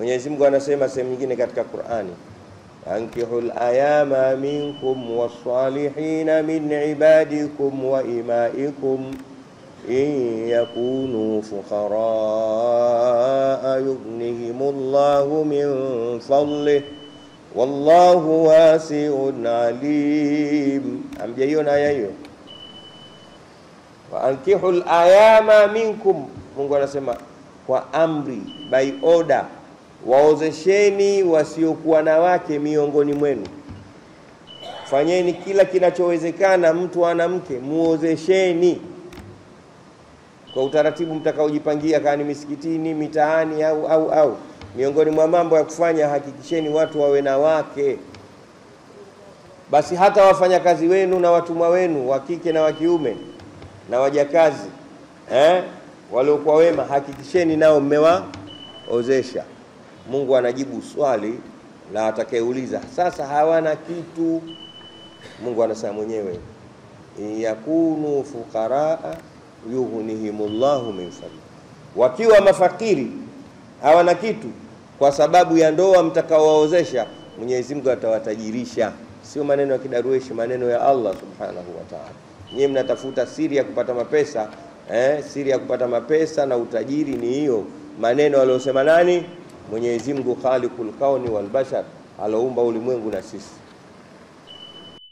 Mwenyezi Mungu anasema sehemu nyingine katika Qur'ani, ankihul ayama minkum was-salihina min ibadikum wa imaikum in yakunu fuqaraa yughnihimullahu min fadlihi wallahu wasi'un alim. Amjaiona aya hiyo? Wa ankihul ayama minkum, Mungu anasema kwa amri, by order, waozesheni wasiokuwa na wake miongoni mwenu. Fanyeni kila kinachowezekana, mtu ana mke muozesheni kwa utaratibu mtakaojipangia, kani misikitini, mitaani au miongoni mwa mambo ya kufanya, hakikisheni watu wawe na wake. Basi hata wafanyakazi wenu na watumwa wenu wa kike na wa kiume na wajakazi waliokuwa wema, hakikisheni nao mmewaozesha. Mungu anajibu swali la atakayeuliza sasa hawana kitu. Mungu anasema mwenyewe, yakunu fuqaraa yughnihimullahu min fadli, wakiwa mafakiri hawana kitu kwa sababu ya ndoa mtakaowaozesha, Mwenyezi Mungu atawatajirisha. Sio maneno ya kidarueshi, maneno ya Allah subhanahu wa ta'ala. Nyinyi mnatafuta siri ya kupata mapesa, siri ya kupata mapesa na utajiri ni hiyo. Maneno aliyosema nani? Mwenyezi Mungu khaliqul kauni wal bashar, aloumba ulimwengu na sisi.